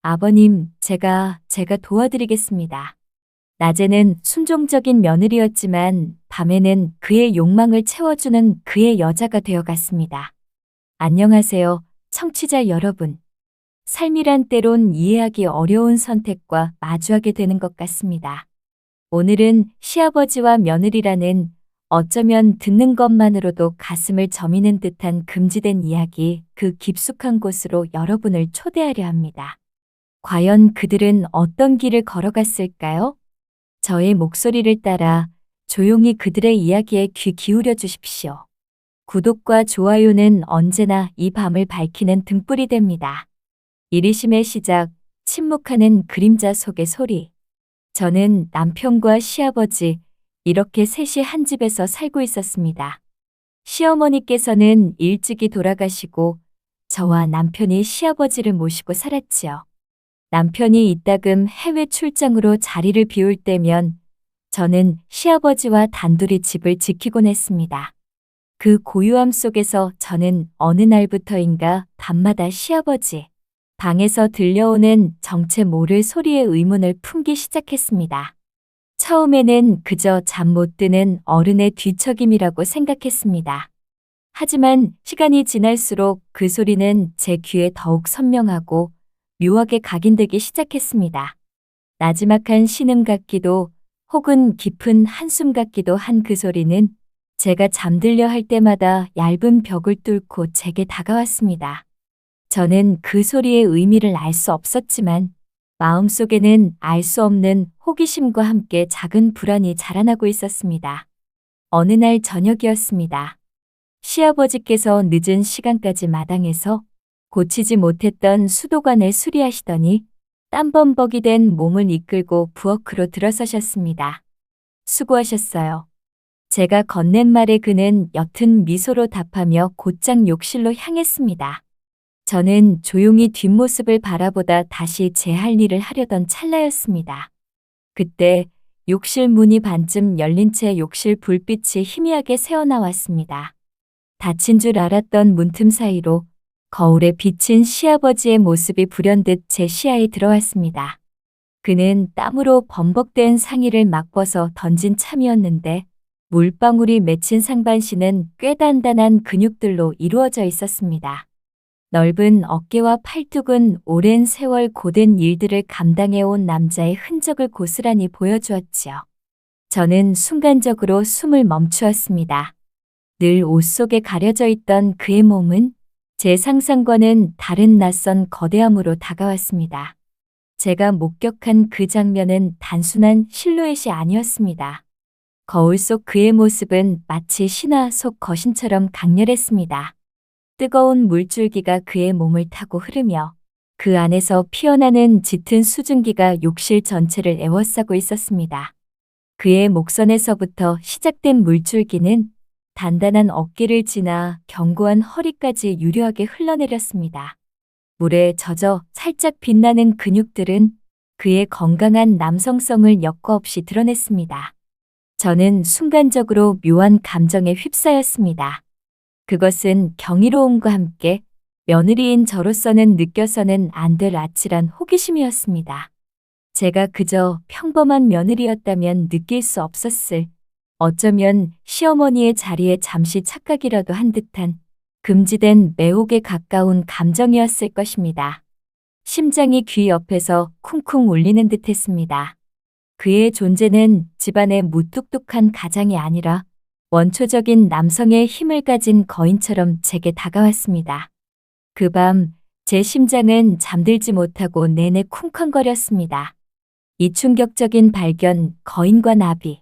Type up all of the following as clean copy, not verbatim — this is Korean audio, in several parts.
아버님, 제가 도와드리겠습니다. 낮에는 순종적인 며느리였지만 밤에는 그의 욕망을 채워주는 그의 여자가 되어갔습니다. 안녕하세요, 청취자 여러분. 삶이란 때론 이해하기 어려운 선택과 마주하게 되는 것 같습니다. 오늘은 시아버지와 며느리라는 어쩌면 듣는 것만으로도 가슴을 저미는 듯한 금지된 이야기, 그 깊숙한 곳으로 여러분을 초대하려 합니다. 과연 그들은 어떤 길을 걸어갔을까요? 저의 목소리를 따라 조용히 그들의 이야기에 귀 기울여 주십시오. 구독과 좋아요는 언제나 이 밤을 밝히는 등불이 됩니다. 이리심의 시작, 침묵하는 그림자 속의 소리. 저는 남편과 시아버지, 이렇게 셋이 한 집에서 살고 있었습니다. 시어머니께서는 일찍이 돌아가시고 저와 남편이 시아버지를 모시고 살았지요. 남편이 이따금 해외 출장으로 자리를 비울 때면 저는 시아버지와 단둘이 집을 지키곤 했습니다. 그 고요함 속에서 저는 어느 날부터인가 밤마다 시아버지 방에서 들려오는 정체 모를 소리의 의문을 품기 시작했습니다. 처음에는 그저 잠 못 드는 어른의 뒤척임이라고 생각했습니다. 하지만 시간이 지날수록 그 소리는 제 귀에 더욱 선명하고 묘하게 각인되기 시작했습니다. 나지막한 신음 같기도 혹은 깊은 한숨 같기도 한 그 소리는 제가 잠들려 할 때마다 얇은 벽을 뚫고 제게 다가왔습니다. 저는 그 소리의 의미를 알 수 없었지만 마음속에는 알 수 없는 호기심과 함께 작은 불안이 자라나고 있었습니다. 어느 날 저녁이었습니다. 시아버지께서 늦은 시간까지 마당에서 고치지 못했던 수도관을 수리하시더니 땀범벅이 된 몸을 이끌고 부엌으로 들어서셨습니다. 수고하셨어요. 제가 건넨 말에 그는 옅은 미소로 답하며 곧장 욕실로 향했습니다. 저는 조용히 뒷모습을 바라보다 다시 제 할 일을 하려던 찰나였습니다. 그때 욕실 문이 반쯤 열린 채 욕실 불빛이 희미하게 새어나왔습니다. 닫힌 줄 알았던 문틈 사이로 거울에 비친 시아버지의 모습이 불현듯 제 시야에 들어왔습니다. 그는 땀으로 범벅된 상의를 막 벗어 던진 참이었는데 물방울이 맺힌 상반신은 꽤 단단한 근육들로 이루어져 있었습니다. 넓은 어깨와 팔뚝은 오랜 세월 고된 일들을 감당해온 남자의 흔적을 고스란히 보여주었지요. 저는 순간적으로 숨을 멈추었습니다. 늘 옷 속에 가려져 있던 그의 몸은 제 상상과는 다른 낯선 거대함으로 다가왔습니다. 제가 목격한 그 장면은 단순한 실루엣이 아니었습니다. 거울 속 그의 모습은 마치 신화 속 거신처럼 강렬했습니다. 뜨거운 물줄기가 그의 몸을 타고 흐르며 그 안에서 피어나는 짙은 수증기가 욕실 전체를 에워싸고 있었습니다. 그의 목선에서부터 시작된 물줄기는 단단한 어깨를 지나 견고한 허리까지 유려하게 흘러내렸습니다. 물에 젖어 살짝 빛나는 근육들은 그의 건강한 남성성을 여과 없이 드러냈습니다. 저는 순간적으로 묘한 감정에 휩싸였습니다. 그것은 경이로움과 함께 며느리인 저로서는 느껴서는 안 될 아찔한 호기심이었습니다. 제가 그저 평범한 며느리였다면 느낄 수 없었을, 어쩌면 시어머니의 자리에 잠시 착각이라도 한 듯한 금지된 매혹에 가까운 감정이었을 것입니다. 심장이 귀 옆에서 쿵쿵 울리는 듯했습니다. 그의 존재는 집안의 무뚝뚝한 가장이 아니라 원초적인 남성의 힘을 가진 거인처럼 제게 다가왔습니다. 그 밤 제 심장은 잠들지 못하고 내내 쿵쾅거렸습니다. 이 충격적인 발견, 거인과 나비.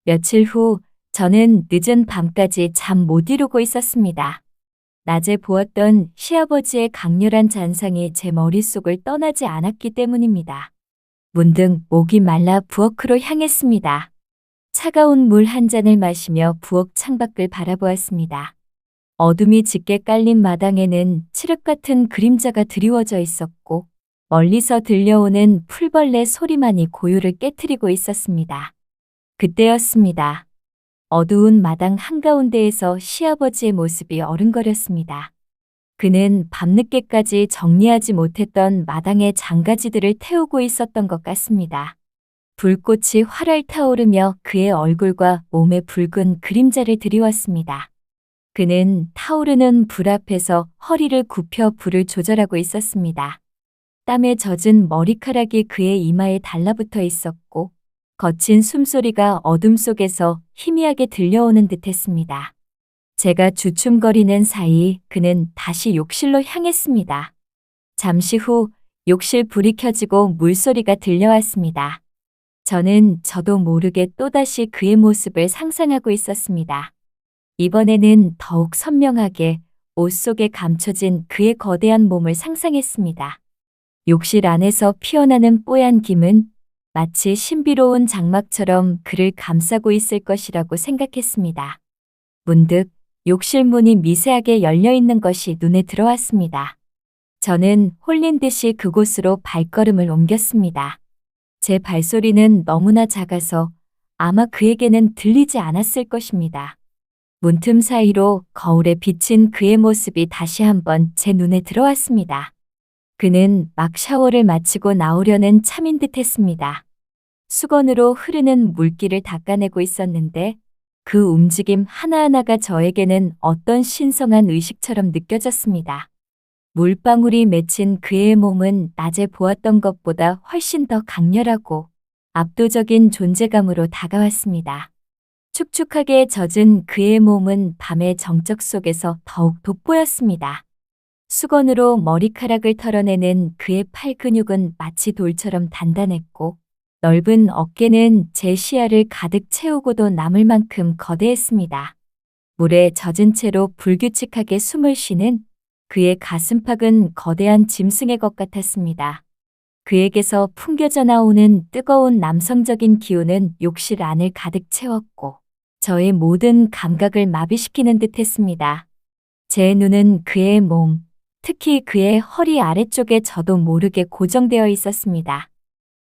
며칠 후 저는 늦은 밤까지 잠 못 이루고 있었습니다. 낮에 보았던 시아버지의 강렬한 잔상이 제 머릿속을 떠나지 않았기 때문입니다. 문득 목이 말라 부엌으로 향했습니다. 차가운 물 한 잔을 마시며 부엌 창밖을 바라보았습니다. 어둠이 짙게 깔린 마당에는 칠흑 같은 그림자가 드리워져 있었고 멀리서 들려오는 풀벌레 소리만이 고요를 깨트리고 있었습니다. 그때였습니다. 어두운 마당 한가운데에서 시아버지의 모습이 어른거렸습니다. 그는 밤늦게까지 정리하지 못했던 마당의 장가지들을 태우고 있었던 것 같습니다. 불꽃이 활활 타오르며 그의 얼굴과 몸에 붉은 그림자를 드리웠습니다. 그는 타오르는 불 앞에서 허리를 굽혀 불을 조절하고 있었습니다. 땀에 젖은 머리카락이 그의 이마에 달라붙어 있었고 거친 숨소리가 어둠 속에서 희미하게 들려오는 듯했습니다. 제가 주춤거리는 사이 그는 다시 욕실로 향했습니다. 잠시 후 욕실 불이 켜지고 물소리가 들려왔습니다. 저도 모르게 또다시 그의 모습을 상상하고 있었습니다. 이번에는 더욱 선명하게 옷 속에 감춰진 그의 거대한 몸을 상상했습니다. 욕실 안에서 피어나는 뽀얀 김은 마치 신비로운 장막처럼 그를 감싸고 있을 것이라고 생각했습니다. 문득 욕실 문이 미세하게 열려 있는 것이 눈에 들어왔습니다. 저는 홀린 듯이 그곳으로 발걸음을 옮겼습니다. 제 발소리는 너무나 작아서 아마 그에게는 들리지 않았을 것입니다. 문틈 사이로 거울에 비친 그의 모습이 다시 한번 제 눈에 들어왔습니다. 그는 막 샤워를 마치고 나오려는 참인 듯 했습니다. 수건으로 흐르는 물기를 닦아내고 있었는데 그 움직임 하나하나가 저에게는 어떤 신성한 의식처럼 느껴졌습니다. 물방울이 맺힌 그의 몸은 낮에 보았던 것보다 훨씬 더 강렬하고 압도적인 존재감으로 다가왔습니다. 축축하게 젖은 그의 몸은 밤의 정적 속에서 더욱 돋보였습니다. 수건으로 머리카락을 털어내는 그의 팔 근육은 마치 돌처럼 단단했고 넓은 어깨는 제 시야를 가득 채우고도 남을 만큼 거대했습니다. 물에 젖은 채로 불규칙하게 숨을 쉬는 그의 가슴팍은 거대한 짐승의 것 같았습니다. 그에게서 풍겨져 나오는 뜨거운 남성적인 기운은 욕실 안을 가득 채웠고 저의 모든 감각을 마비시키는 듯 했습니다. 제 눈은 그의 몸, 특히 그의 허리 아래쪽에 저도 모르게 고정되어 있었습니다.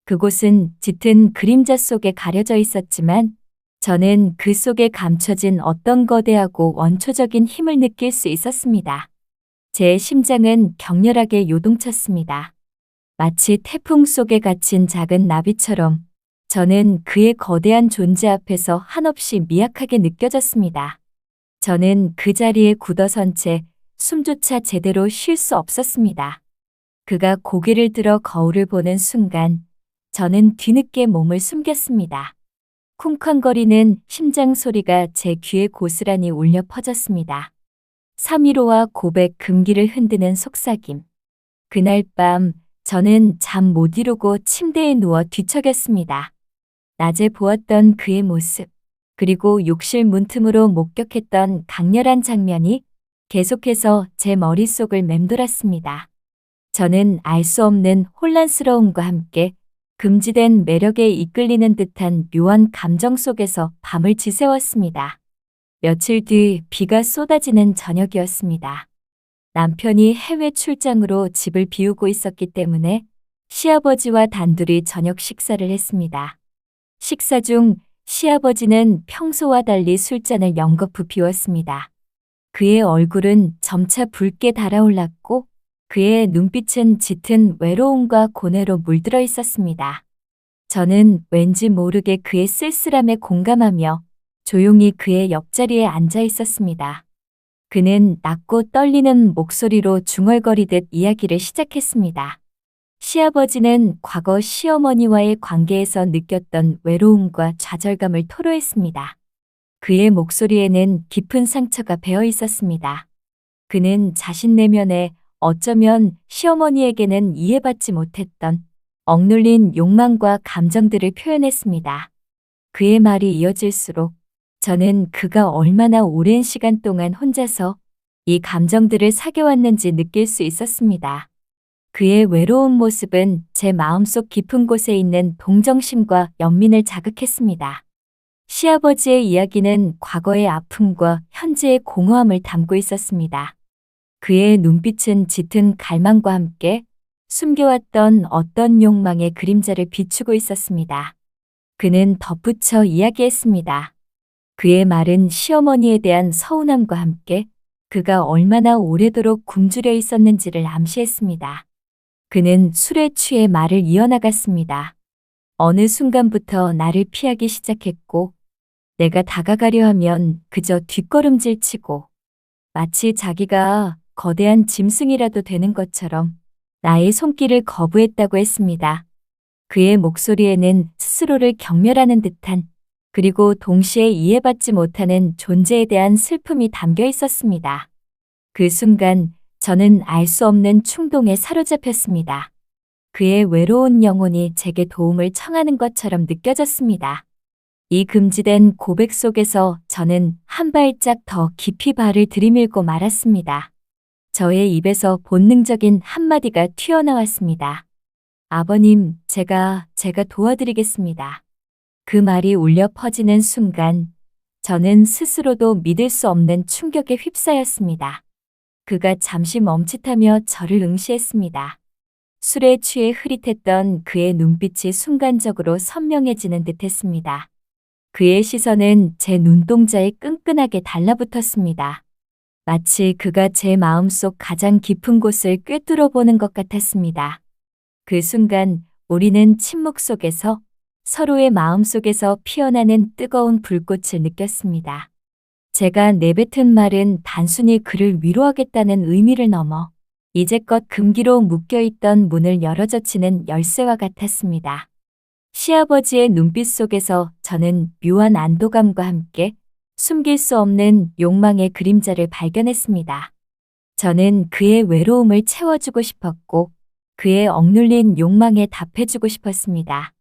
그곳은 짙은 그림자 속에 가려져 있었지만 저는 그 속에 감춰진 어떤 거대하고 원초적인 힘을 느낄 수 있었습니다. 제 심장은 격렬하게 요동쳤습니다. 마치 태풍 속에 갇힌 작은 나비처럼 저는 그의 거대한 존재 앞에서 한없이 미약하게 느껴졌습니다. 저는 그 자리에 굳어선 채 숨조차 제대로 쉴 수 없었습니다. 그가 고개를 들어 거울을 보는 순간 저는 뒤늦게 몸을 숨겼습니다. 쿵쾅거리는 심장 소리가 제 귀에 고스란히 울려 퍼졌습니다. 3.15와 고백 금기를 흔드는 속삭임. 그날 밤 저는 잠 못 이루고 침대에 누워 뒤척였습니다. 낮에 보았던 그의 모습, 그리고 욕실 문틈으로 목격했던 강렬한 장면이 계속해서 제 머릿속을 맴돌았습니다. 저는 알 수 없는 혼란스러움과 함께 금지된 매력에 이끌리는 듯한 묘한 감정 속에서 밤을 지새웠습니다. 며칠 뒤 비가 쏟아지는 저녁이었습니다. 남편이 해외 출장으로 집을 비우고 있었기 때문에 시아버지와 단둘이 저녁 식사를 했습니다. 식사 중 시아버지는 평소와 달리 술잔을 연거푸 비웠습니다. 그의 얼굴은 점차 붉게 달아올랐고 그의 눈빛은 짙은 외로움과 고뇌로 물들어 있었습니다. 저는 왠지 모르게 그의 쓸쓸함에 공감하며 조용히 그의 옆자리에 앉아 있었습니다. 그는 낮고 떨리는 목소리로 중얼거리듯 이야기를 시작했습니다. 시아버지는 과거 시어머니와의 관계에서 느꼈던 외로움과 좌절감을 토로했습니다. 그의 목소리에는 깊은 상처가 배어 있었습니다. 그는 자신 내면에 어쩌면 시어머니에게는 이해받지 못했던 억눌린 욕망과 감정들을 표현했습니다. 그의 말이 이어질수록 저는 그가 얼마나 오랜 시간 동안 혼자서 이 감정들을 사겨왔는지 느낄 수 있었습니다. 그의 외로운 모습은 제 마음속 깊은 곳에 있는 동정심과 연민을 자극했습니다. 시아버지의 이야기는 과거의 아픔과 현재의 공허함을 담고 있었습니다. 그의 눈빛은 짙은 갈망과 함께 숨겨왔던 어떤 욕망의 그림자를 비추고 있었습니다. 그는 덧붙여 이야기했습니다. 그의 말은 시어머니에 대한 서운함과 함께 그가 얼마나 오래도록 굶주려 있었는지를 암시했습니다. 그는 술에 취해 말을 이어나갔습니다. 어느 순간부터 나를 피하기 시작했고, 내가 다가가려 하면 그저 뒷걸음질 치고, 마치 자기가 거대한 짐승이라도 되는 것처럼 나의 손길을 거부했다고 했습니다. 그의 목소리에는 스스로를 경멸하는 듯한, 그리고 동시에 이해받지 못하는 존재에 대한 슬픔이 담겨 있었습니다. 그 순간 저는 알 수 없는 충동에 사로잡혔습니다. 그의 외로운 영혼이 제게 도움을 청하는 것처럼 느껴졌습니다. 이 금지된 고백 속에서 저는 한 발짝 더 깊이 발을 들이밀고 말았습니다. 저의 입에서 본능적인 한마디가 튀어나왔습니다. 아버님, 제가 도와드리겠습니다. 그 말이 울려 퍼지는 순간 저는 스스로도 믿을 수 없는 충격에 휩싸였습니다. 그가 잠시 멈칫하며 저를 응시했습니다. 술에 취해 흐릿했던 그의 눈빛이 순간적으로 선명해지는 듯했습니다. 그의 시선은 제 눈동자에 끈끈하게 달라붙었습니다. 마치 그가 제 마음속 가장 깊은 곳을 꿰뚫어 보는 것 같았습니다. 그 순간 우리는 침묵 속에서 서로의 마음속에서 피어나는 뜨거운 불꽃을 느꼈습니다. 제가 내뱉은 말은 단순히 그를 위로하겠다는 의미를 넘어 이제껏 금기로 묶여있던 문을 열어젖히는 열쇠와 같았습니다. 시아버지의 눈빛 속에서 저는 묘한 안도감과 함께 숨길 수 없는 욕망의 그림자를 발견했습니다. 저는 그의 외로움을 채워주고 싶었고 그의 억눌린 욕망에 답해주고 싶었습니다.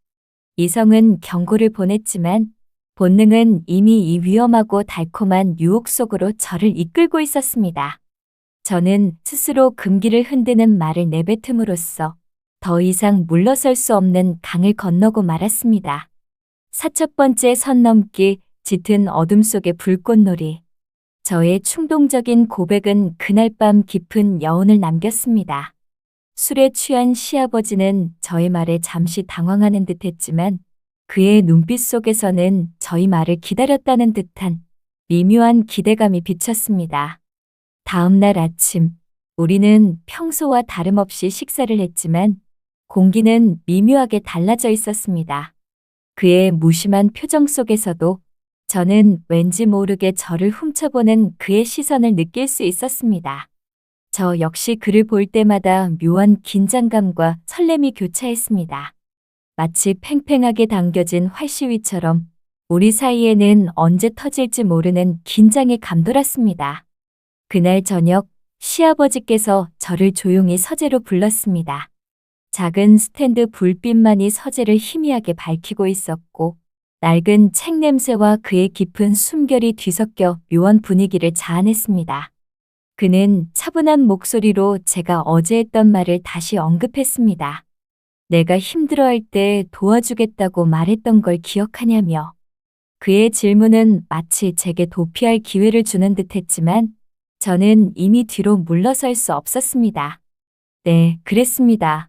이성은 경고를 보냈지만 본능은 이미 이 위험하고 달콤한 유혹 속으로 저를 이끌고 있었습니다. 저는 스스로 금기를 흔드는 말을 내뱉음으로써 더 이상 물러설 수 없는 강을 건너고 말았습니다. 사첫 번째 선 넘기, 짙은 어둠 속의 불꽃놀이. 저의 충동적인 고백은 그날 밤 깊은 여운을 남겼습니다. 술에 취한 시아버지는 저의 말에 잠시 당황하는 듯했지만 그의 눈빛 속에서는 저희 말을 기다렸다는 듯한 미묘한 기대감이 비쳤습니다. 다음 날 아침, 우리는 평소와 다름없이 식사를 했지만 공기는 미묘하게 달라져 있었습니다. 그의 무심한 표정 속에서도 저는 왠지 모르게 저를 훔쳐보는 그의 시선을 느낄 수 있었습니다. 저 역시 그를 볼 때마다 묘한 긴장감과 설렘이 교차했습니다. 마치 팽팽하게 당겨진 활시위처럼 우리 사이에는 언제 터질지 모르는 긴장이 감돌았습니다. 그날 저녁 시아버지께서 저를 조용히 서재로 불렀습니다. 작은 스탠드 불빛만이 서재를 희미하게 밝히고 있었고 낡은 책 냄새와 그의 깊은 숨결이 뒤섞여 묘한 분위기를 자아냈습니다. 그는 차분한 목소리로 제가 어제 했던 말을 다시 언급했습니다. 내가 힘들어할 때 도와주겠다고 말했던 걸 기억하냐며. 그의 질문은 마치 제게 도피할 기회를 주는 듯했지만 저는 이미 뒤로 물러설 수 없었습니다. 네, 그랬습니다.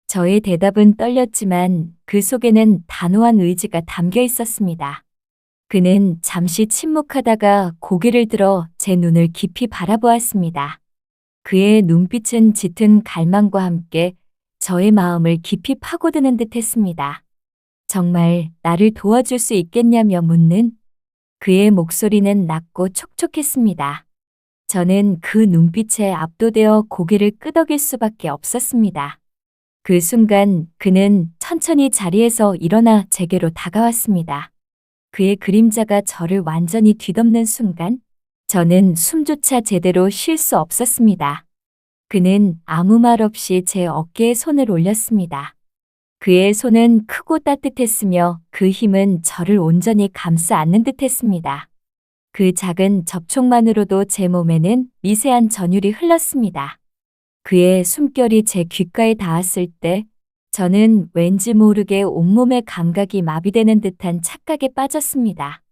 저의 대답은 떨렸지만 그 속에는 단호한 의지가 담겨 있었습니다. 그는 잠시 침묵하다가 고개를 들어 제 눈을 깊이 바라보았습니다. 그의 눈빛은 짙은 갈망과 함께 저의 마음을 깊이 파고드는 듯했습니다. 정말 나를 도와줄 수 있겠냐며 묻는 그의 목소리는 낮고 촉촉했습니다. 저는 그 눈빛에 압도되어 고개를 끄덕일 수밖에 없었습니다. 그 순간 그는 천천히 자리에서 일어나 제게로 다가왔습니다. 그의 그림자가 저를 완전히 뒤덮는 순간 저는 숨조차 제대로 쉴 수 없었습니다. 그는 아무 말 없이 제 어깨에 손을 올렸습니다. 그의 손은 크고 따뜻했으며 그 힘은 저를 온전히 감싸 안는 듯했습니다. 그 작은 접촉만으로도 제 몸에는 미세한 전율이 흘렀습니다. 그의 숨결이 제 귓가에 닿았을 때 저는 왠지 모르게 온몸의 감각이 마비되는 듯한 착각에 빠졌습니다.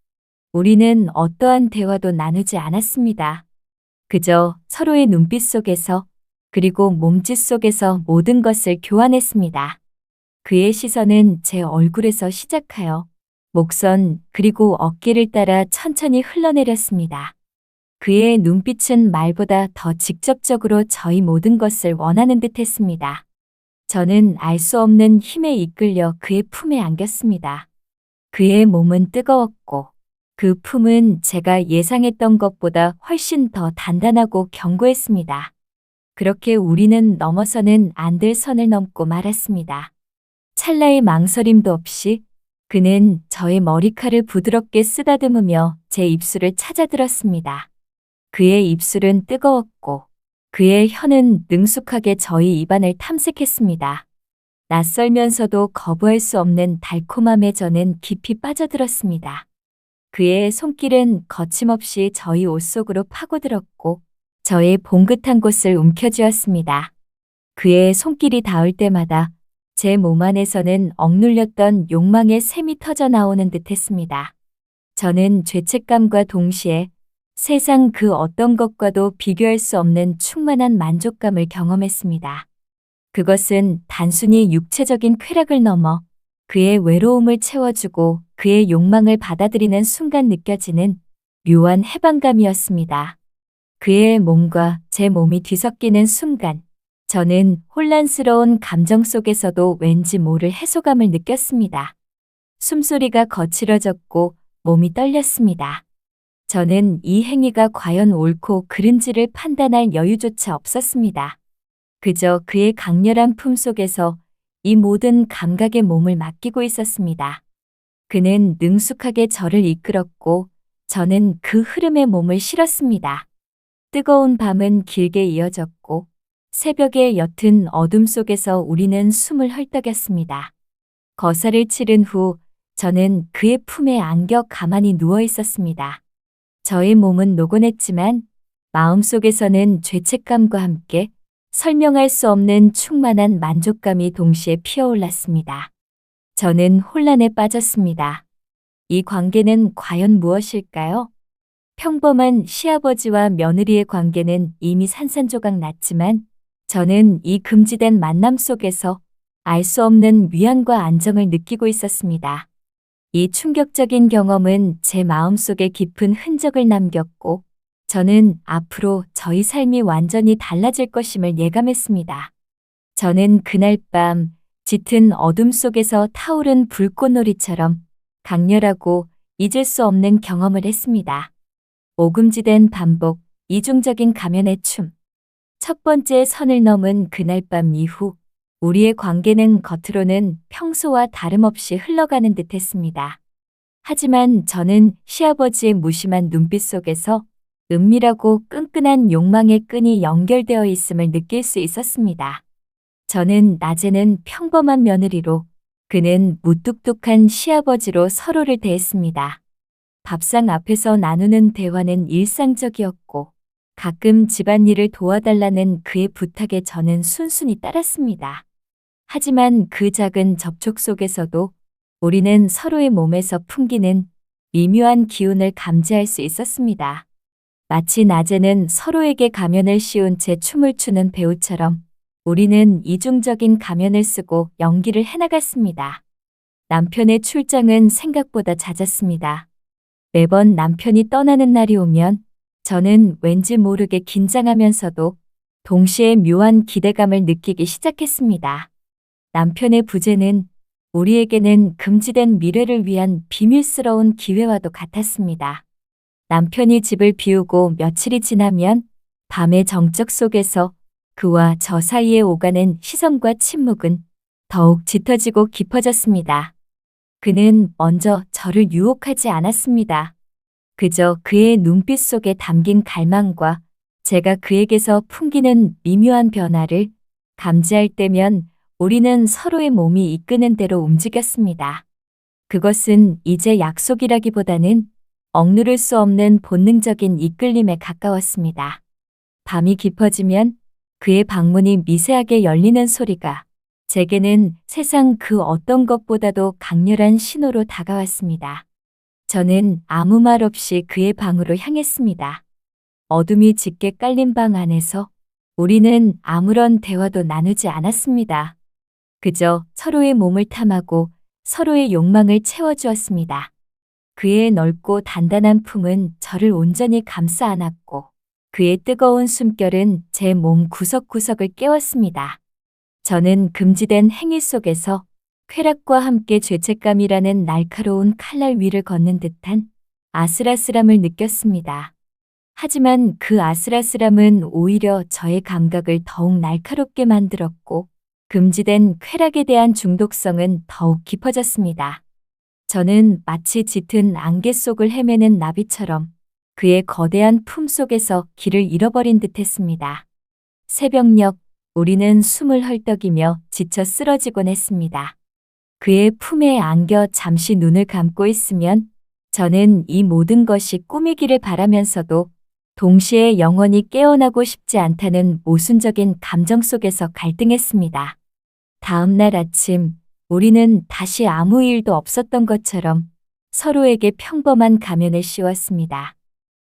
우리는 어떠한 대화도 나누지 않았습니다. 그저 서로의 눈빛 속에서 그리고 몸짓 속에서 모든 것을 교환했습니다. 그의 시선은 제 얼굴에서 시작하여 목선 그리고 어깨를 따라 천천히 흘러내렸습니다. 그의 눈빛은 말보다 더 직접적으로 저희 모든 것을 원하는 듯 했습니다. 저는 알 수 없는 힘에 이끌려 그의 품에 안겼습니다. 그의 몸은 뜨거웠고 그 품은 제가 예상했던 것보다 훨씬 더 단단하고 견고했습니다. 그렇게 우리는 넘어서는 안 될 선을 넘고 말았습니다. 찰나의 망설임도 없이 그는 저의 머리칼을 부드럽게 쓰다듬으며 제 입술을 찾아들었습니다. 그의 입술은 뜨거웠고 그의 혀는 능숙하게 저희 입안을 탐색했습니다. 낯설면서도 거부할 수 없는 달콤함에 저는 깊이 빠져들었습니다. 그의 손길은 거침없이 저희 옷 속으로 파고들었고 저의 봉긋한 곳을 움켜쥐었습니다. 그의 손길이 닿을 때마다 제 몸 안에서는 억눌렸던 욕망의 샘이 터져 나오는 듯 했습니다. 저는 죄책감과 동시에 세상 그 어떤 것과도 비교할 수 없는 충만한 만족감을 경험했습니다. 그것은 단순히 육체적인 쾌락을 넘어 그의 외로움을 채워주고 그의 욕망을 받아들이는 순간 느껴지는 묘한 해방감이었습니다. 그의 몸과 제 몸이 뒤섞이는 순간, 저는 혼란스러운 감정 속에서도 왠지 모를 해소감을 느꼈습니다. 숨소리가 거칠어졌고 몸이 떨렸습니다. 저는 이 행위가 과연 옳고 그른지를 판단할 여유조차 없었습니다. 그저 그의 강렬한 품 속에서 이 모든 감각의 몸을 맡기고 있었습니다. 그는 능숙하게 저를 이끌었고 저는 그 흐름에 몸을 실었습니다. 뜨거운 밤은 길게 이어졌고 새벽의 옅은 어둠 속에서 우리는 숨을 헐떡였습니다. 거사를 치른 후 저는 그의 품에 안겨 가만히 누워 있었습니다. 저의 몸은 노곤했지만 마음속에서는 죄책감과 함께 설명할 수 없는 충만한 만족감이 동시에 피어올랐습니다. 저는 혼란에 빠졌습니다. 이 관계는 과연 무엇일까요? 평범한 시아버지와 며느리의 관계는 이미 산산조각 났지만 저는 이 금지된 만남 속에서 알 수 없는 위안과 안정을 느끼고 있었습니다. 이 충격적인 경험은 제 마음속에 깊은 흔적을 남겼고 저는 앞으로 저희 삶이 완전히 달라질 것임을 예감했습니다. 저는 그날 밤 짙은 어둠 속에서 타오른 불꽃놀이처럼 강렬하고 잊을 수 없는 경험을 했습니다. 오금지된 반복, 이중적인 가면의 춤. 첫 번째 선을 넘은 그날 밤 이후 우리의 관계는 겉으로는 평소와 다름없이 흘러가는 듯 했습니다. 하지만 저는 시아버지의 무심한 눈빛 속에서 은밀하고 끈끈한 욕망의 끈이 연결되어 있음을 느낄 수 있었습니다. 저는 낮에는 평범한 며느리로, 그는 무뚝뚝한 시아버지로 서로를 대했습니다. 밥상 앞에서 나누는 대화는 일상적이었고 가끔 집안일을 도와달라는 그의 부탁에 저는 순순히 따랐습니다. 하지만 그 작은 접촉 속에서도 우리는 서로의 몸에서 풍기는 미묘한 기운을 감지할 수 있었습니다. 마치 낮에는 서로에게 가면을 씌운 채 춤을 추는 배우처럼 우리는 이중적인 가면을 쓰고 연기를 해나갔습니다. 남편의 출장은 생각보다 잦았습니다. 매번 남편이 떠나는 날이 오면 저는 왠지 모르게 긴장하면서도 동시에 묘한 기대감을 느끼기 시작했습니다. 남편의 부재는 우리에게는 금지된 미래를 위한 비밀스러운 기회와도 같았습니다. 남편이 집을 비우고 며칠이 지나면 밤의 정적 속에서 그와 저 사이에 오가는 시선과 침묵은 더욱 짙어지고 깊어졌습니다. 그는 먼저 저를 유혹하지 않았습니다. 그저 그의 눈빛 속에 담긴 갈망과 제가 그에게서 풍기는 미묘한 변화를 감지할 때면 우리는 서로의 몸이 이끄는 대로 움직였습니다. 그것은 이제 약속이라기보다는 억누를 수 없는 본능적인 이끌림에 가까웠습니다. 밤이 깊어지면 그의 방문이 미세하게 열리는 소리가 제게는 세상 그 어떤 것보다도 강렬한 신호로 다가왔습니다. 저는 아무 말 없이 그의 방으로 향했습니다. 어둠이 짙게 깔린 방 안에서 우리는 아무런 대화도 나누지 않았습니다. 그저 서로의 몸을 탐하고 서로의 욕망을 채워주었습니다. 그의 넓고 단단한 품은 저를 온전히 감싸 안았고 그의 뜨거운 숨결은 제 몸 구석구석을 깨웠습니다. 저는 금지된 행위 속에서 쾌락과 함께 죄책감이라는 날카로운 칼날 위를 걷는 듯한 아슬아슬함을 느꼈습니다. 하지만 그 아슬아슬함은 오히려 저의 감각을 더욱 날카롭게 만들었고 금지된 쾌락에 대한 중독성은 더욱 깊어졌습니다. 저는 마치 짙은 안개 속을 헤매는 나비처럼 그의 거대한 품 속에서 길을 잃어버린 듯했습니다. 새벽녘 우리는 숨을 헐떡이며 지쳐 쓰러지곤 했습니다. 그의 품에 안겨 잠시 눈을 감고 있으면 저는 이 모든 것이 꿈이기를 바라면서도 동시에 영원히 깨어나고 싶지 않다는 모순적인 감정 속에서 갈등했습니다. 다음 날 아침 우리는 다시 아무 일도 없었던 것처럼 서로에게 평범한 가면을 씌웠습니다.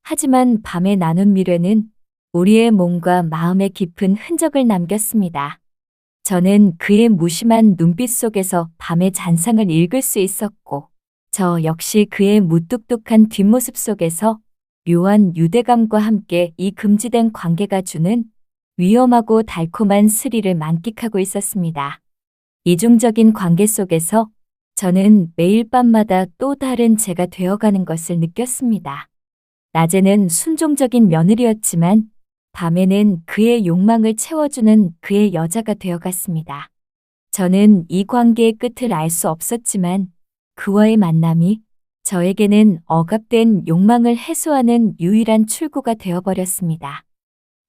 하지만 밤에 나눈 미래는 우리의 몸과 마음에 깊은 흔적을 남겼습니다. 저는 그의 무심한 눈빛 속에서 밤의 잔상을 읽을 수 있었고, 저 역시 그의 무뚝뚝한 뒷모습 속에서 묘한 유대감과 함께 이 금지된 관계가 주는 위험하고 달콤한 스릴을 만끽하고 있었습니다. 이중적인 관계 속에서 저는 매일 밤마다 또 다른 제가 되어가는 것을 느꼈습니다. 낮에는 순종적인 며느리였지만 밤에는 그의 욕망을 채워주는 그의 여자가 되어갔습니다. 저는 이 관계의 끝을 알 수 없었지만 그와의 만남이 저에게는 억압된 욕망을 해소하는 유일한 출구가 되어버렸습니다.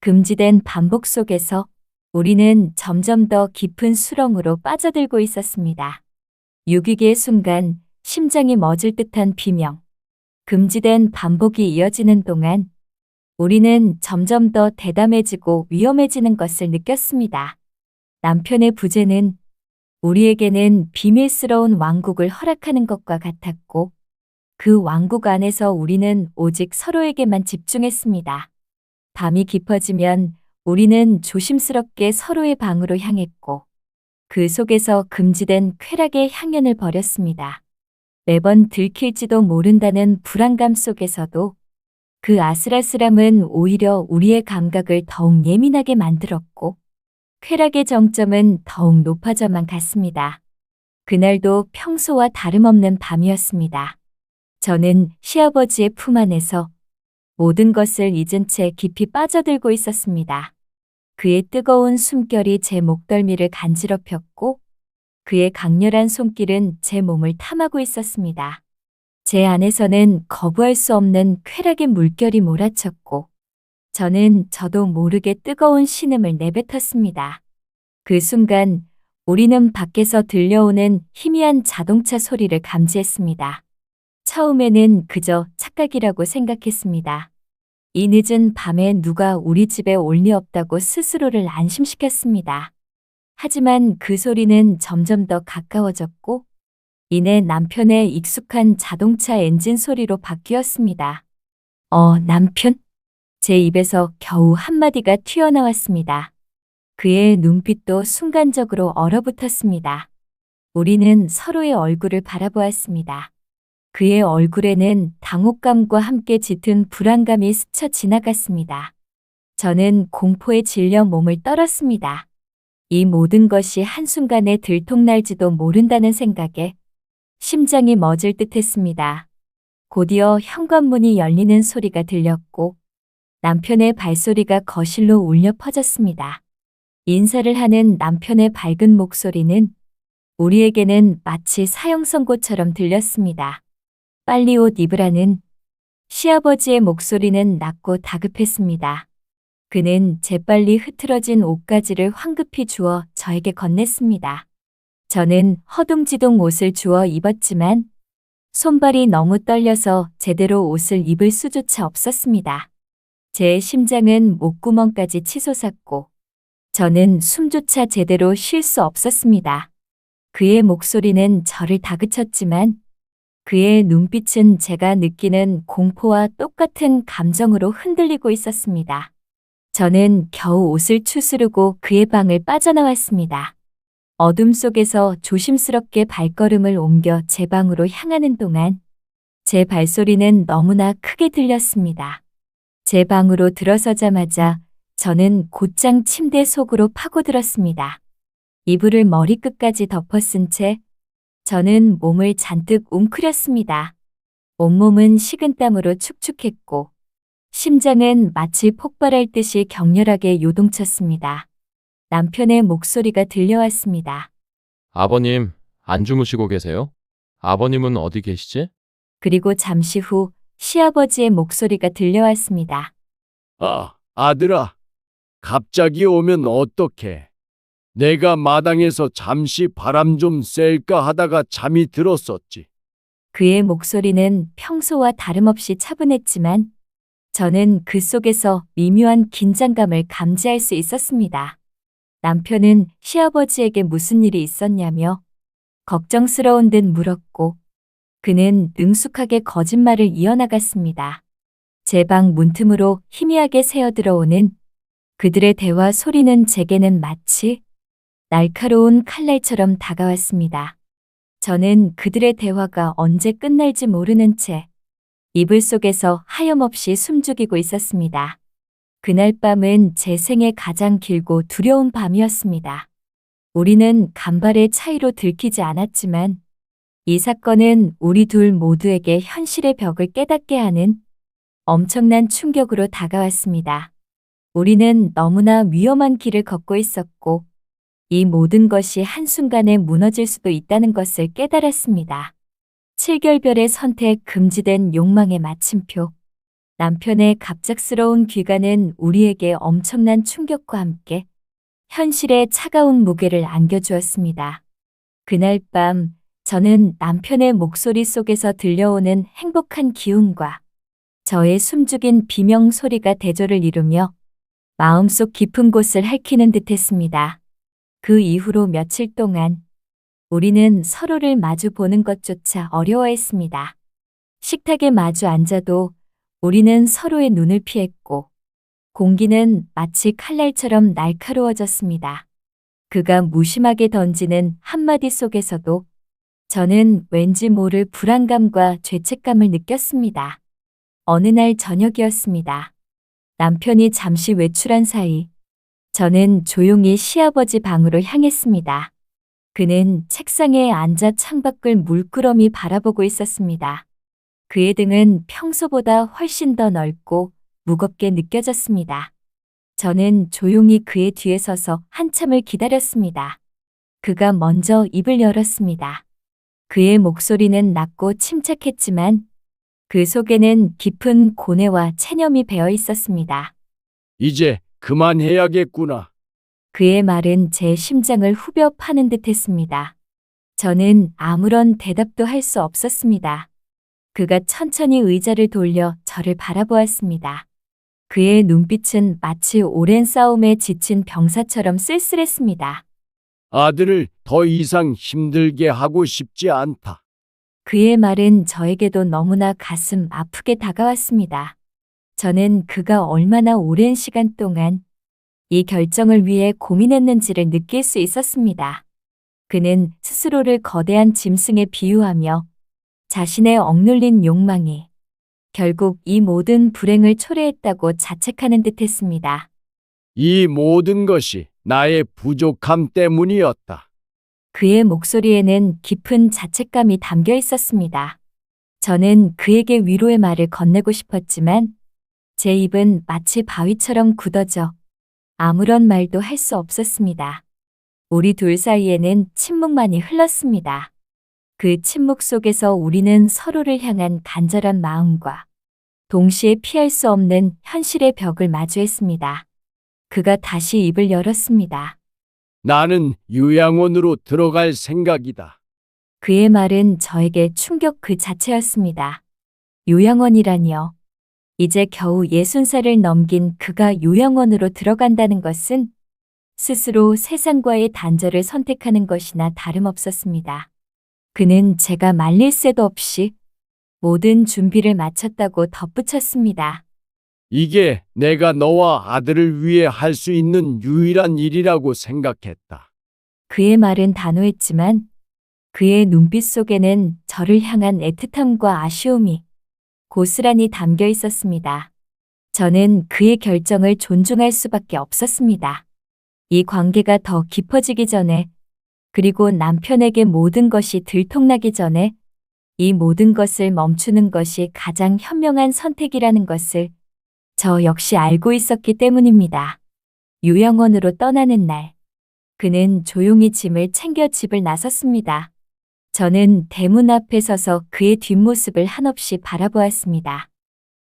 금지된 반복 속에서 우리는 점점 더 깊은 수렁으로 빠져들고 있었습니다. 유기기의 순간 심장이 멎을 듯한 비명. 금지된 반복이 이어지는 동안 우리는 점점 더 대담해지고 위험해지는 것을 느꼈습니다. 남편의 부재는 우리에게는 비밀스러운 왕국을 허락하는 것과 같았고 그 왕국 안에서 우리는 오직 서로에게만 집중했습니다. 밤이 깊어지면 우리는 조심스럽게 서로의 방으로 향했고 그 속에서 금지된 쾌락의 향연을 벌였습니다. 매번 들킬지도 모른다는 불안감 속에서도 그 아슬아슬함은 오히려 우리의 감각을 더욱 예민하게 만들었고 쾌락의 정점은 더욱 높아져만 갔습니다. 그날도 평소와 다름없는 밤이었습니다. 저는 시아버지의 품 안에서 모든 것을 잊은 채 깊이 빠져들고 있었습니다. 그의 뜨거운 숨결이 제 목덜미를 간지럽혔고 그의 강렬한 손길은 제 몸을 탐하고 있었습니다. 제 안에서는 거부할 수 없는 쾌락의 물결이 몰아쳤고 저는 저도 모르게 뜨거운 신음을 내뱉었습니다. 그 순간 우리는 밖에서 들려오는 희미한 자동차 소리를 감지했습니다. 처음에는 그저 착각이라고 생각했습니다. 이 늦은 밤에 누가 우리 집에 올 리 없다고 스스로를 안심시켰습니다. 하지만 그 소리는 점점 더 가까워졌고 이내 남편의 익숙한 자동차 엔진 소리로 바뀌었습니다. 남편? 제 입에서 겨우 한마디가 튀어나왔습니다. 그의 눈빛도 순간적으로 얼어붙었습니다. 우리는 서로의 얼굴을 바라보았습니다. 그의 얼굴에는 당혹감과 함께 짙은 불안감이 스쳐 지나갔습니다. 저는 공포에 질려 몸을 떨었습니다. 이 모든 것이 한순간에 들통날지도 모른다는 생각에 심장이 멎을 듯했습니다. 곧이어 현관문이 열리는 소리가 들렸고 남편의 발소리가 거실로 울려 퍼졌습니다. 인사를 하는 남편의 밝은 목소리는 우리에게는 마치 사형 선고처럼 들렸습니다. 빨리 옷 입으라는 시아버지의 목소리는 낮고 다급했습니다. 그는 재빨리 흐트러진 옷가지를 황급히 주워 저에게 건넸습니다. 저는 허둥지둥 옷을 주워 입었지만 손발이 너무 떨려서 제대로 옷을 입을 수조차 없었습니다. 제 심장은 목구멍까지 치솟았고 저는 숨조차 제대로 쉴 수 없었습니다. 그의 목소리는 저를 다그쳤지만 그의 눈빛은 제가 느끼는 공포와 똑같은 감정으로 흔들리고 있었습니다. 저는 겨우 옷을 추스르고 그의 방을 빠져나왔습니다. 어둠 속에서 조심스럽게 발걸음을 옮겨 제 방으로 향하는 동안 제 발소리는 너무나 크게 들렸습니다. 제 방으로 들어서자마자 저는 곧장 침대 속으로 파고들었습니다. 이불을 머리끝까지 덮어쓴 채 저는 몸을 잔뜩 웅크렸습니다. 온몸은 식은땀으로 축축했고 심장은 마치 폭발할 듯이 격렬하게 요동쳤습니다. 남편의 목소리가 들려왔습니다. 아버님, 안 주무시고 계세요? 아버님은 어디 계시지? 그리고 잠시 후 시아버지의 목소리가 들려왔습니다. 아들아, 갑자기 오면 어떡해? 내가 마당에서 잠시 바람 좀 쐴까 하다가 잠이 들었었지. 그의 목소리는 평소와 다름없이 차분했지만 저는 그 속에서 미묘한 긴장감을 감지할 수 있었습니다. 남편은 시아버지에게 무슨 일이 있었냐며 걱정스러운 듯 물었고 그는 능숙하게 거짓말을 이어나갔습니다. 제 방 문틈으로 희미하게 새어 들어오는 그들의 대화 소리는 제게는 마치 날카로운 칼날처럼 다가왔습니다. 저는 그들의 대화가 언제 끝날지 모르는 채 이불 속에서 하염없이 숨죽이고 있었습니다. 그날 밤은 제 생애 가장 길고 두려운 밤이었습니다. 우리는 간발의 차이로 들키지 않았지만 이 사건은 우리 둘 모두에게 현실의 벽을 깨닫게 하는 엄청난 충격으로 다가왔습니다. 우리는 너무나 위험한 길을 걷고 있었고 이 모든 것이 한순간에 무너질 수도 있다는 것을 깨달았습니다. 7결별의 선택 금지된 욕망의 마침표. 남편의 갑작스러운 귀가는 우리에게 엄청난 충격과 함께 현실의 차가운 무게를 안겨주었습니다. 그날 밤 저는 남편의 목소리 속에서 들려오는 행복한 기운과 저의 숨죽인 비명 소리가 대조를 이루며 마음속 깊은 곳을 핥히는 듯했습니다. 그 이후로 며칠 동안 우리는 서로를 마주 보는 것조차 어려워했습니다. 식탁에 마주 앉아도 우리는 서로의 눈을 피했고 공기는 마치 칼날처럼 날카로워졌습니다. 그가 무심하게 던지는 한마디 속에서도 저는 왠지 모를 불안감과 죄책감을 느꼈습니다. 어느 날 저녁이었습니다. 남편이 잠시 외출한 사이 저는 조용히 시아버지 방으로 향했습니다. 그는 책상에 앉아 창밖을 물끄러미 바라보고 있었습니다. 그의 등은 평소보다 훨씬 더 넓고 무겁게 느껴졌습니다. 저는 조용히 그의 뒤에 서서 한참을 기다렸습니다. 그가 먼저 입을 열었습니다. 그의 목소리는 낮고 침착했지만 그 속에는 깊은 고뇌와 체념이 배어 있었습니다. 이제 그만해야겠구나. 그의 말은 제 심장을 후벼 파는 듯 했습니다. 저는 아무런 대답도 할 수 없었습니다. 그가 천천히 의자를 돌려 저를 바라보았습니다. 그의 눈빛은 마치 오랜 싸움에 지친 병사처럼 쓸쓸했습니다. 아들을 더 이상 힘들게 하고 싶지 않다. 그의 말은 저에게도 너무나 가슴 아프게 다가왔습니다. 저는 그가 얼마나 오랜 시간 동안 이 결정을 위해 고민했는지를 느낄 수 있었습니다. 그는 스스로를 거대한 짐승에 비유하며 자신의 억눌린 욕망이 결국 이 모든 불행을 초래했다고 자책하는 듯했습니다. 이 모든 것이 나의 부족함 때문이었다. 그의 목소리에는 깊은 자책감이 담겨 있었습니다. 저는 그에게 위로의 말을 건네고 싶었지만 제 입은 마치 바위처럼 굳어져 아무런 말도 할 수 없었습니다. 우리 둘 사이에는 침묵만이 흘렀습니다. 그 침묵 속에서 우리는 서로를 향한 간절한 마음과 동시에 피할 수 없는 현실의 벽을 마주했습니다. 그가 다시 입을 열었습니다. 나는 요양원으로 들어갈 생각이다. 그의 말은 저에게 충격 그 자체였습니다. 요양원이라니요. 이제 겨우 60살을 넘긴 그가 요양원으로 들어간다는 것은 스스로 세상과의 단절을 선택하는 것이나 다름없었습니다. 그는 제가 말릴 새도 없이 모든 준비를 마쳤다고 덧붙였습니다. 이게 내가 너와 아들을 위해 할 수 있는 유일한 일이라고 생각했다. 그의 말은 단호했지만 그의 눈빛 속에는 저를 향한 애틋함과 아쉬움이 고스란히 담겨 있었습니다. 저는 그의 결정을 존중할 수밖에 없었습니다. 이 관계가 더 깊어지기 전에, 그리고 남편에게 모든 것이 들통나기 전에 이 모든 것을 멈추는 것이 가장 현명한 선택이라는 것을 저 역시 알고 있었기 때문입니다. 요양원으로 떠나는 날, 그는 조용히 짐을 챙겨 집을 나섰습니다. 저는 대문 앞에 서서 그의 뒷모습을 한없이 바라보았습니다.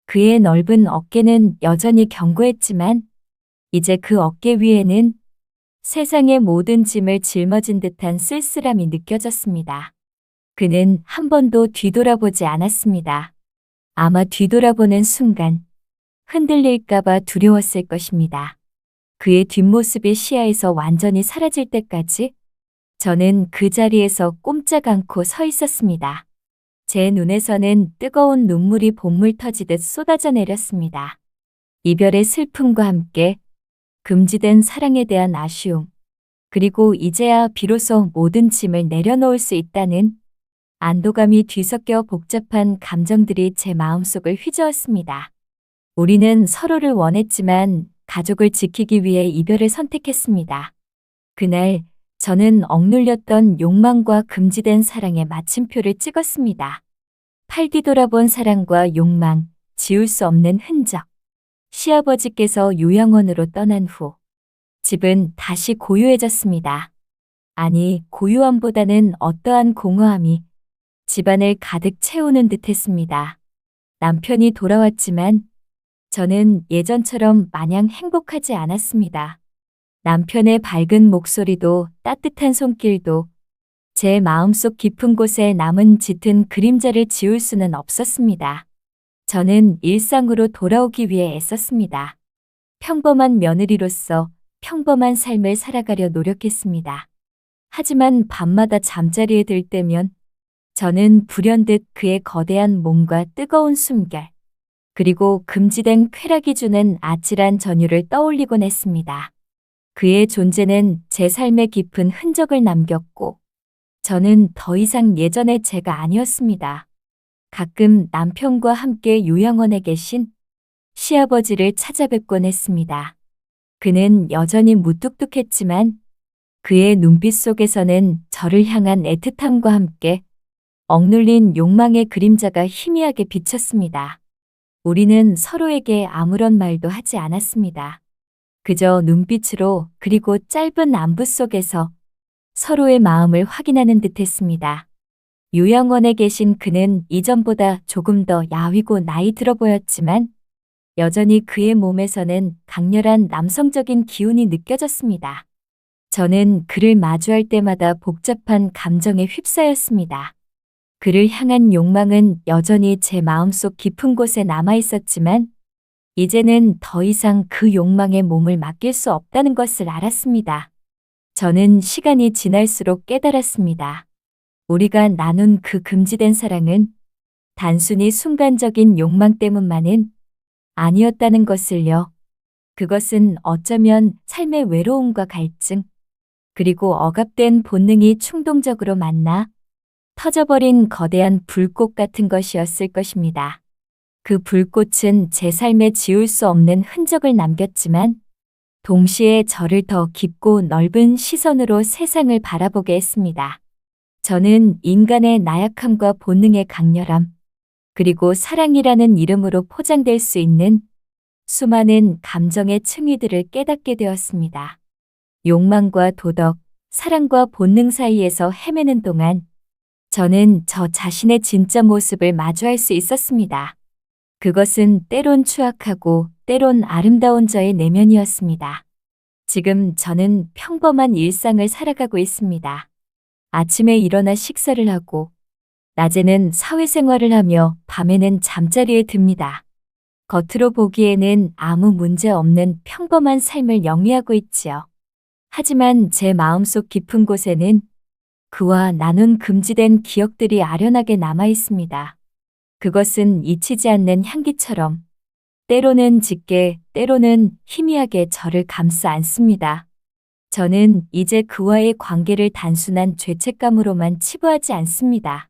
그의 넓은 어깨는 여전히 견고했지만 이제 그 어깨 위에는 세상의 모든 짐을 짊어진 듯한 쓸쓸함이 느껴졌습니다. 그는 한 번도 뒤돌아보지 않았습니다. 아마 뒤돌아보는 순간 흔들릴까봐 두려웠을 것입니다. 그의 뒷모습이 시야에서 완전히 사라질 때까지 저는 그 자리에서 꼼짝 않고 서 있었습니다. 제 눈에서는 뜨거운 눈물이 본물 터지듯 쏟아져 내렸습니다. 이별의 슬픔과 함께 금지된 사랑에 대한 아쉬움, 그리고 이제야 비로소 모든 짐을 내려놓을 수 있다는 안도감이 뒤섞여 복잡한 감정들이 제 마음속을 휘저었습니다. 우리는 서로를 원했지만 가족을 지키기 위해 이별을 선택했습니다. 그날 저는 억눌렸던 욕망과 금지된 사랑의 마침표를 찍었습니다. 팔 뒤돌아본 사랑과 욕망, 지울 수 없는 흔적. 시아버지께서 요양원으로 떠난 후 집은 다시 고요해졌습니다. 아니, 고요함보다는 어떠한 공허함이 집안을 가득 채우는 듯했습니다. 남편이 돌아왔지만 저는 예전처럼 마냥 행복하지 않았습니다. 남편의 밝은 목소리도 따뜻한 손길도 제 마음속 깊은 곳에 남은 짙은 그림자를 지울 수는 없었습니다. 저는 일상으로 돌아오기 위해 애썼습니다. 평범한 며느리로서 평범한 삶을 살아가려 노력했습니다. 하지만 밤마다 잠자리에 들 때면 저는 불현듯 그의 거대한 몸과 뜨거운 숨결, 그리고 금지된 쾌락이 주는 아찔한 전율을 떠올리곤 했습니다. 그의 존재는 제 삶에 깊은 흔적을 남겼고 저는 더 이상 예전의 제가 아니었습니다. 가끔 남편과 함께 요양원에 계신 시아버지를 찾아뵙곤 했습니다. 그는 여전히 무뚝뚝했지만 그의 눈빛 속에서는 저를 향한 애틋함과 함께 억눌린 욕망의 그림자가 희미하게 비쳤습니다. 우리는 서로에게 아무런 말도 하지 않았습니다. 그저 눈빛으로, 그리고 짧은 안부 속에서 서로의 마음을 확인하는 듯했습니다. 요양원에 계신 그는 이전보다 조금 더 야위고 나이 들어 보였지만 여전히 그의 몸에서는 강렬한 남성적인 기운이 느껴졌습니다. 저는 그를 마주할 때마다 복잡한 감정에 휩싸였습니다. 그를 향한 욕망은 여전히 제 마음속 깊은 곳에 남아 있었지만 이제는 더 이상 그 욕망에 몸을 맡길 수 없다는 것을 알았습니다. 저는 시간이 지날수록 깨달았습니다. 우리가 나눈 그 금지된 사랑은 단순히 순간적인 욕망 때문만은 아니었다는 것을요. 그것은 어쩌면 삶의 외로움과 갈증, 그리고 억압된 본능이 충동적으로 만나 터져버린 거대한 불꽃 같은 것이었을 것입니다. 그 불꽃은 제 삶에 지울 수 없는 흔적을 남겼지만 동시에 저를 더 깊고 넓은 시선으로 세상을 바라보게 했습니다. 저는 인간의 나약함과 본능의 강렬함, 그리고 사랑이라는 이름으로 포장될 수 있는 수많은 감정의 층위들을 깨닫게 되었습니다. 욕망과 도덕, 사랑과 본능 사이에서 헤매는 동안 저는 저 자신의 진짜 모습을 마주할 수 있었습니다. 그것은 때론 추악하고 때론 아름다운 저의 내면이었습니다. 지금 저는 평범한 일상을 살아가고 있습니다. 아침에 일어나 식사를 하고 낮에는 사회생활을 하며 밤에는 잠자리에 듭니다. 겉으로 보기에는 아무 문제 없는 평범한 삶을 영위하고 있지요. 하지만 제 마음속 깊은 곳에는 그와 나눈 금지된 기억들이 아련하게 남아 있습니다. 그것은 잊히지 않는 향기처럼 때로는 짙게, 때로는 희미하게 저를 감싸 안습니다. 저는 이제 그와의 관계를 단순한 죄책감으로만 치부하지 않습니다.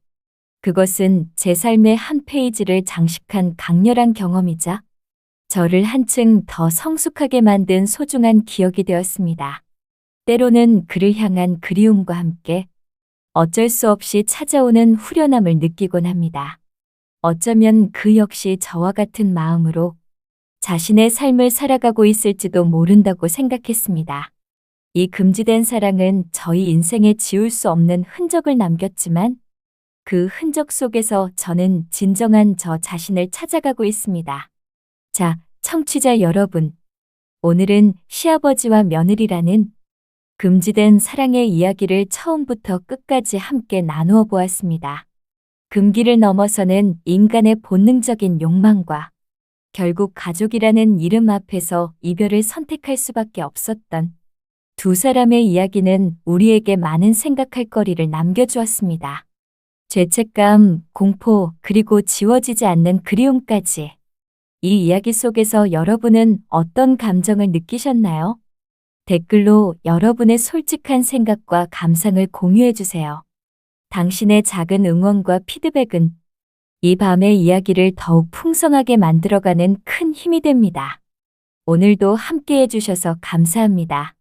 그것은 제 삶의 한 페이지를 장식한 강렬한 경험이자 저를 한층 더 성숙하게 만든 소중한 기억이 되었습니다. 때로는 그를 향한 그리움과 함께 어쩔 수 없이 찾아오는 후련함을 느끼곤 합니다. 어쩌면 그 역시 저와 같은 마음으로 자신의 삶을 살아가고 있을지도 모른다고 생각했습니다. 이 금지된 사랑은 저희 인생에 지울 수 없는 흔적을 남겼지만 그 흔적 속에서 저는 진정한 저 자신을 찾아가고 있습니다. 자, 청취자 여러분. 오늘은 시아버지와 며느리라는 금지된 사랑의 이야기를 처음부터 끝까지 함께 나누어 보았습니다. 금기를 넘어서는 인간의 본능적인 욕망과 결국 가족이라는 이름 앞에서 이별을 선택할 수밖에 없었던 두 사람의 이야기는 우리에게 많은 생각할 거리를 남겨주었습니다. 죄책감, 공포, 그리고 지워지지 않는 그리움까지. 이 이야기 속에서 여러분은 어떤 감정을 느끼셨나요? 댓글로 여러분의 솔직한 생각과 감상을 공유해 주세요. 당신의 작은 응원과 피드백은 이 밤의 이야기를 더욱 풍성하게 만들어가는 큰 힘이 됩니다. 오늘도 함께 해주셔서 감사합니다.